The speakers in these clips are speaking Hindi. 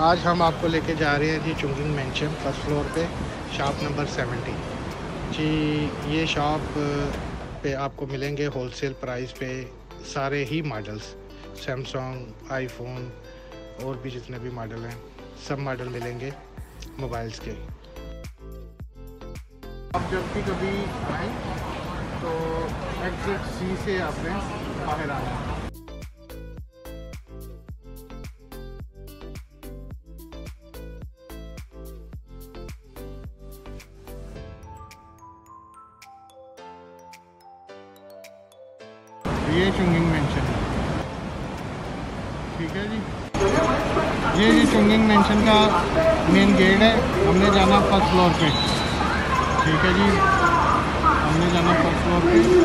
आज हम आपको लेके जा रहे हैं जी चुंगिंग मेंशन फर्स्ट फ्लोर पे, शॉप नंबर 70 जी। ये शॉप पे आपको मिलेंगे होलसेल प्राइस पे सारे ही मॉडल्स, सैमसंग, आईफोन और भी जितने भी मॉडल हैं सब मॉडल मिलेंगे मोबाइल्स के। आप जब भी कभी आएँ तो एग्जिट सी से आपने बाहर आना है। ये चुंगिंग मेंशन है, ठीक है जी। ये जी चुंगिंग मेंशन का मेन गेट है, हमने जाना फर्स्ट फ्लोर पे, ठीक है जी। हमने जाना फर्स्ट फ्लोर पे।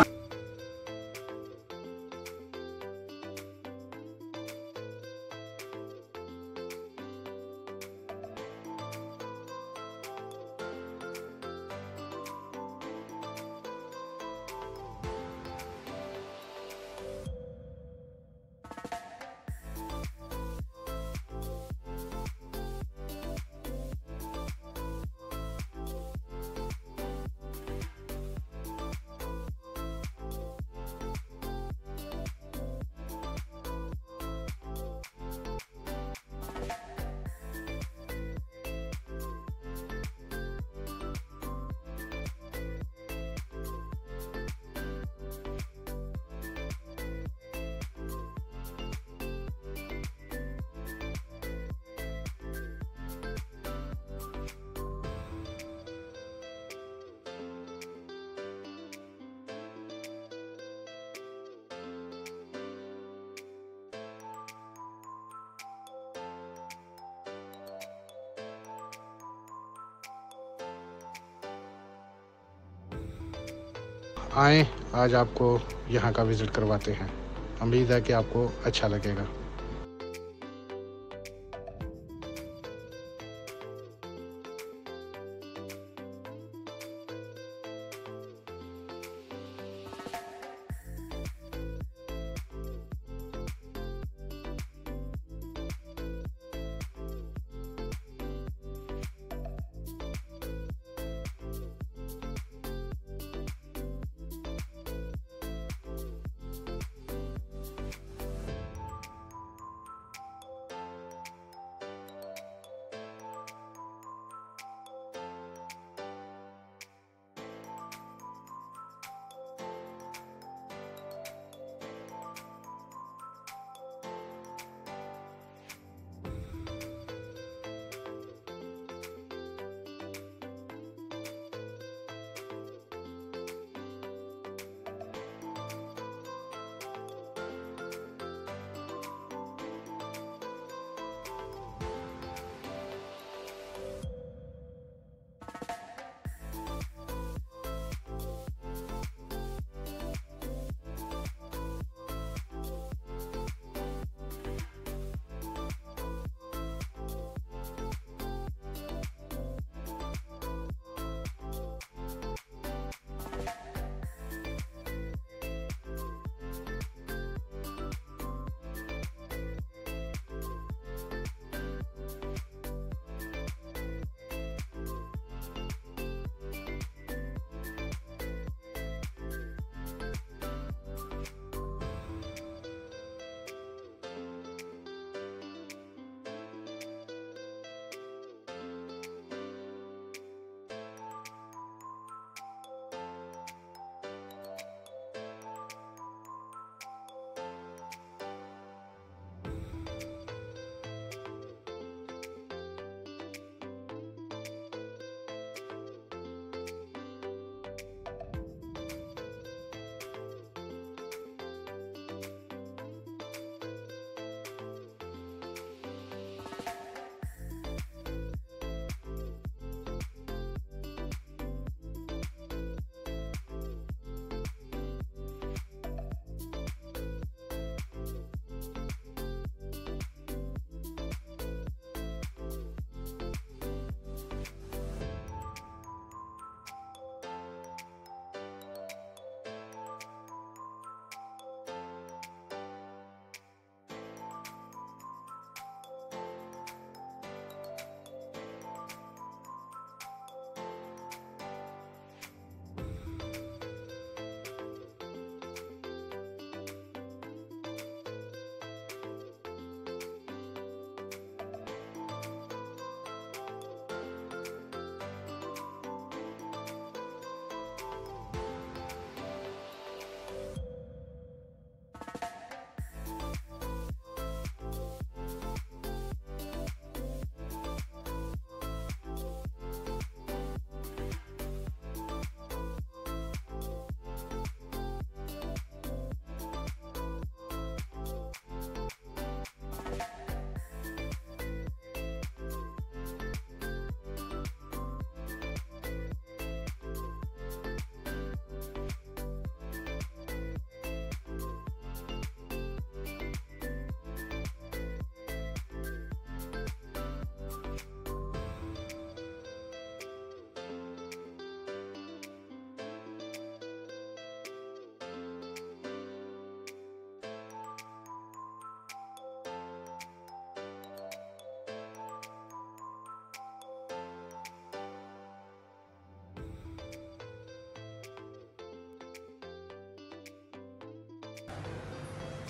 आएँ, आज आपको यहाँ का विज़िट करवाते हैं। उम्मीद है कि आपको अच्छा लगेगा।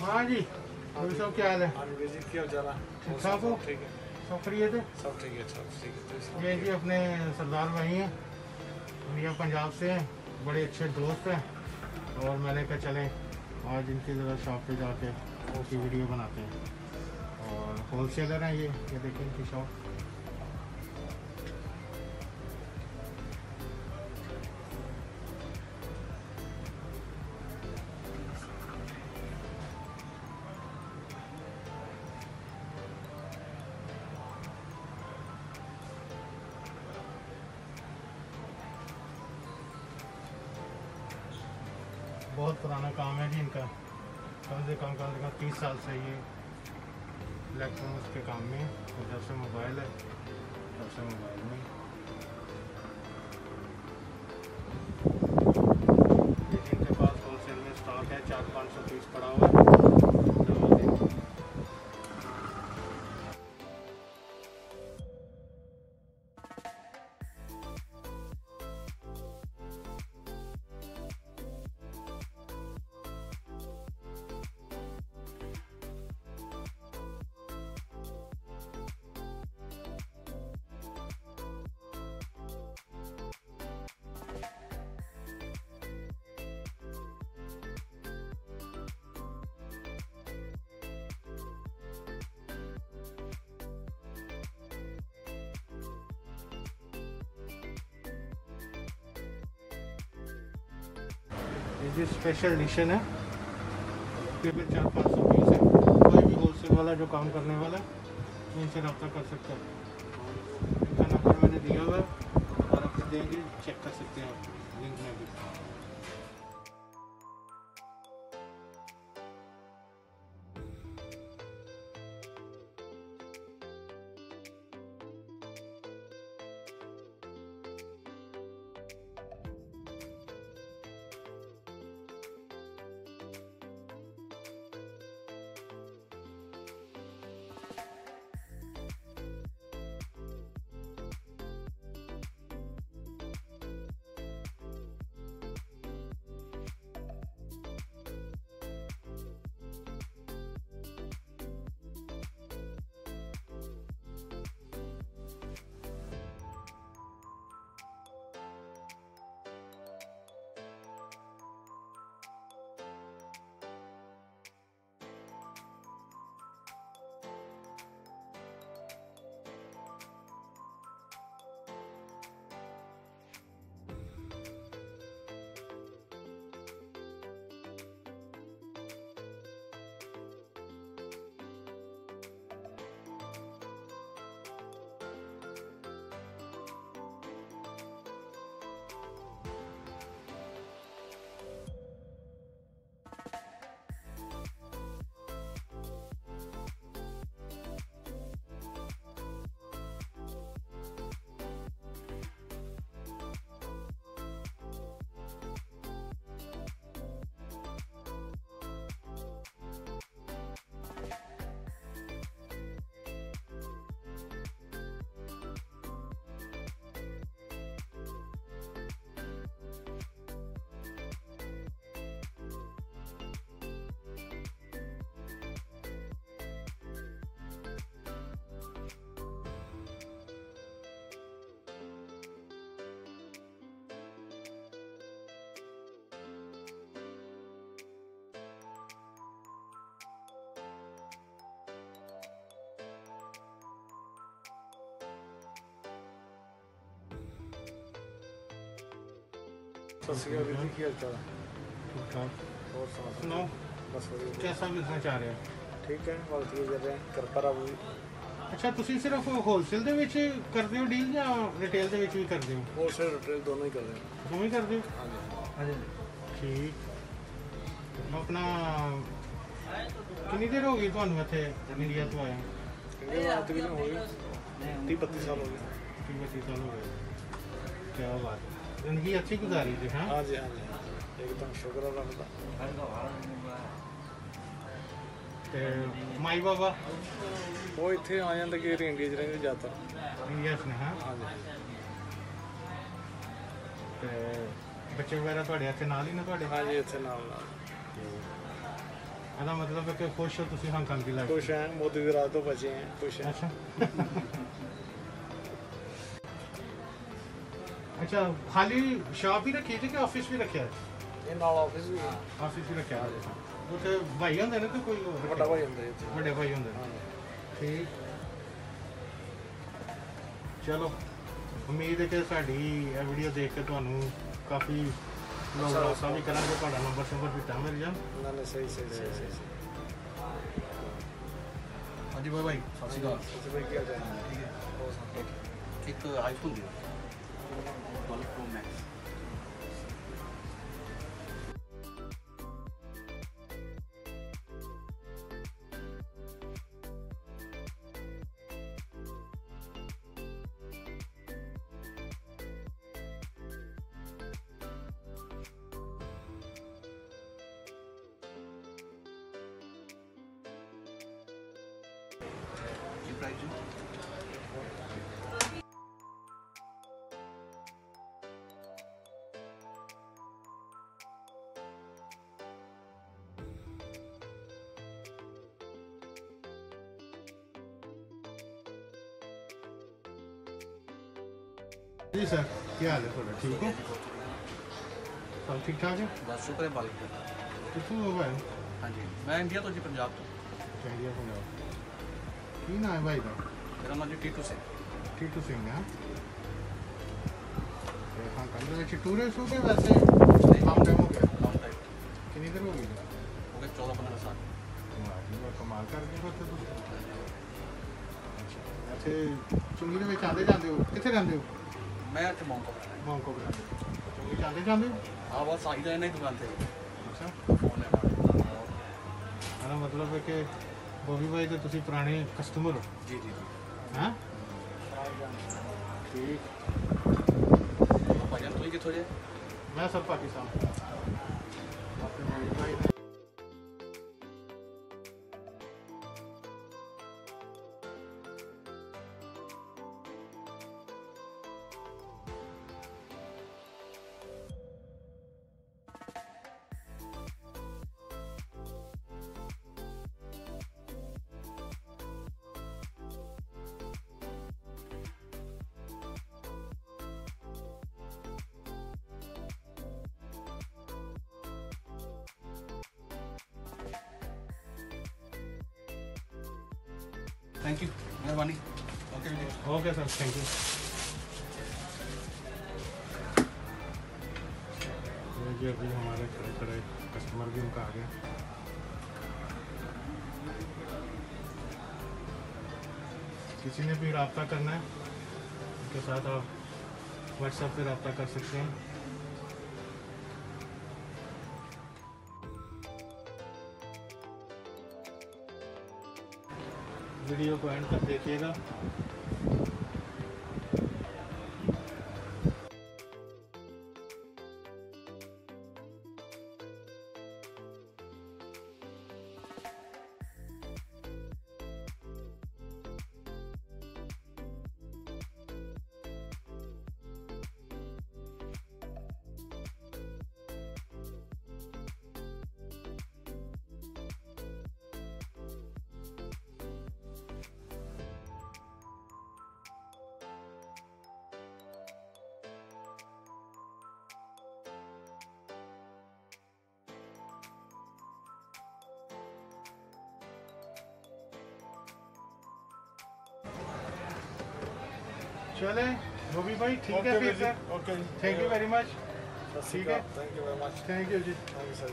हाँ जी, अभी सब क्या हाल है? क्या चल रहा? ठीक ठाक हो? ठीक है, सब फ्री है थे? सब ठीक है, सब ठीक है। ये जी अपने सरदार भाई हैं, इंडिया पंजाब से हैं, बड़े अच्छे दोस्त हैं। और मैंने कहा चलें आज इनकी ज़रा शॉप पे जाके उसकी वीडियो बनाते हैं। और होल सेलर हैं ये देखें इनकी शॉप। बहुत पुराना काम है जी इनका, कम से कम 30 साल से ये इलेक्ट्रॉनिक्स के काम में। और जब से मोबाइल है तब से मोबाइल में ये इनके पास होलसेल में स्टॉक है, 400-500 पीस पड़ा हुआ है। ये स्पेशल एडिशन है, केवल 400-500 पीस है। कोई भी होलसेल वाला जो काम करने वाला है इनसे रब्ता कर सकता है। इनका नंबर मैंने दिया हुआ है और आप देंगे चेक कर सकते हैं आप लिंक में भी। सत श्री अकाल जी, क्या चल रहा? ठीक ठाक। और सुनाओ बस बढ़िया। कैसा बिजनेस चाह रहे हो? ठीक है, बहुत ये कर रहे हैं, कर पर अब अच्छा, ਤੁਸੀਂ ਸਿਰਫ ਹੋਲਸੇਲ ਦੇ ਵਿੱਚ ਕਰਦੇ ਹੋ ਡੀਲ ਜਾਂ ਰਿਟੇਲ ਦੇ ਵਿੱਚ ਵੀ ਕਰਦੇ ਹੋ? होलसेल रिटेल दोनों ही कर रहे हैं। ਦੋਵੇਂ ਕਰਦੇ ਹੋ? हाँ जी। ਹਾਂਜੀ ਠੀਕ। ਆਪਣਾ ਕਿੰਨੀ ਦੇਰ ਹੋ ਗਈ ਤੁਹਾਨੂੰ ਇੱਥੇ ਇੰਡੀਆ ਤੋਂ ਆਇਆ? इंडिया में तकरीबन हो गए 30-32 साल हो गए। 30-32 साल हो गए। क्या बात है, जिंदगी अच्छी गुजारी थी। हाँ हाँ जी, हाँ जी, एकदम शुक्र है रब दा। ਤੇ ਮਾਈ ਬਾਬਾ वो इतने आ जाते कि इंडिया च रहते ज़्यादातर। ਇੰਡੀਆ 'ਚ ਨੇ। ਹਾਂ हाँ जी। ਤੇ ਬੱਚੇ ਵਗੈਰਾ ਤੁਹਾਡੇ ਇੱਥੇ ਨਾਲ ਹੀ ਨੇ ਤੁਹਾਡੇ? हाँ जी, इतने नाल नाल। ਇਹਦਾ ਮਤਲਬ ਹੈ ਕਿ ਖੁਸ਼ ਹੋ ਤੁਸੀਂ ਹਾਂਗਕਾਂਗ ਦੀ ਲਾਈਫ खुश हैं, मोदी की राज तो बचे हैं, खुश हैं। ਅੱਛਾ ਅੱਛਾ ਖਾਲੀ ਸ਼ਾਪ ਹੀ ਰੱਖੀ ਸੀ ਕਿ ਆਫਿਸ ਵੀ ਰੱਖਿਆ ये नाल ऑफिस भी है, ਆਫਿਸ ਵੀ ਰੱਖਿਆ ਉੱਥੇ ਭਾਈ ਹੁੰਦੇ ਨੇ ਕਿ ਕੋਈ ਹੋਰ बड़ा भाई होंगे इत्थे। ਵੱਡੇ ਭਾਈ ਹੁੰਦੇ ਨੇ ਠੀਕ ਚਲੋ ਉਮੀਦ ਹੈ ਕਿ ਸਾਡੀ ਇਹ ਵੀਡੀਓ ਦੇਖ ਕੇ ਤੁਹਾਨੂੰ ਕਾਫੀ ਲੋਕ ਆਸਾਂ ਵੀ ਕਰਾਂਗੇ ਤੁਹਾਡਾ ਨੰਬਰ ਵੀ ਤਾਂ ਮਿਲ ਜਾ ना ना सही सही सही सही। ਹਾਂਜੀ ਭਾਈ ਸਤਿ ਸ਼੍ਰੀ ਅਕਾਲ। अच्छा भाई क्या चाहिए? ਠੀਕ ਹੈ ਇੱਕ ਆਈਫੋਨ ਦਿਓ 12 Pro Max। ਕੀ ਪ੍ਰਾਈਸ ਜੀ? जी सर क्या हाल है थोड़ा ठीक हो सब ठीक ठाक है ਬਸ ਸ਼ੁਕਰ ਹੈ ਮਾਲਕ ਦਾ। कितों हो भाई ਹਾਂਜੀ ਮੈਂ ਇੰਡੀਆ ਤੋਂ ਜੀ, ਪੰਜਾਬ ਤੋਂ। इंडिया को जाओ की नाम है भाई का ਮੇਰਾ ਨਾਮ ਜੀ ਟੀਟੂ ਸਿੰਘ। टीटू सिंह है हाँ कल ਵਿੱਚ टूरिस्ट हो गए वैसे काम टाइम हो गया ਲੌਂਗ ਟਾਈਮ कितनी देर हो गई ਹੋ ਗਏ 14-15 ਸਾਲ। कमाल कर गए फिर तो अच्छा चुंगी ਦੇ ਵਿੱਚ ਆਂਦੇ ਜਾਂਦੇ ਹੋ ਕਿੱਥੇ ਰਹਿੰਦੇ ਹੋ ਮੈਂ ਇੱਥੇ ਮੌਂਕੋ ਰਹਿੰਦਾ। ਮੌਂਕੋ ਰਹਿੰਦੇ ਚੁੰਗੀ ਜਾਂਦੇ ਜਾਂਦੇ ਹੋ ਹਾਂ ਬਸ ਆਈ ਦਾ ਇਹਨਾਂ ਦੀ ਦੁਕਾਨ ਤੇ ਅੱਛਾ ਫੋਨ ਲੈਣਾ। ਇਹਦਾ ਮਤਲਬ ਹੈ ਕਿ ਬੋਬੀ ਭਾਈ ਦੇ ਤੁਸੀਂ ਪੁਰਾਣੇ ਕਸਟਮਰ ਹੋ ਜੀ ਜੀ ਜੀ। ਹਾਂ ਠੀਕ ਭਾਈਆਂ ਤੁਸੀਂ ਕਿੱਥੋਂ ਜੇ? मैं सर पाकिस्तान अपने बॉबी भाई ने थैंक यू मेहरबानी। Okay ji. Okay sir thank you ji अभी हमारे खड़े खड़े कस्टमर भी उनका आ गया किसी ने भी रब्ता करना है उनके साथ आप व्हाट्सएप पे रब्ता कर सकते हैं वीडियो को एंड तक देखिएगा चले बॉबी भाई ठीक है फिर sir okay thank you very much ठीक है thank you very much. Thank you जी थैंक यू सर।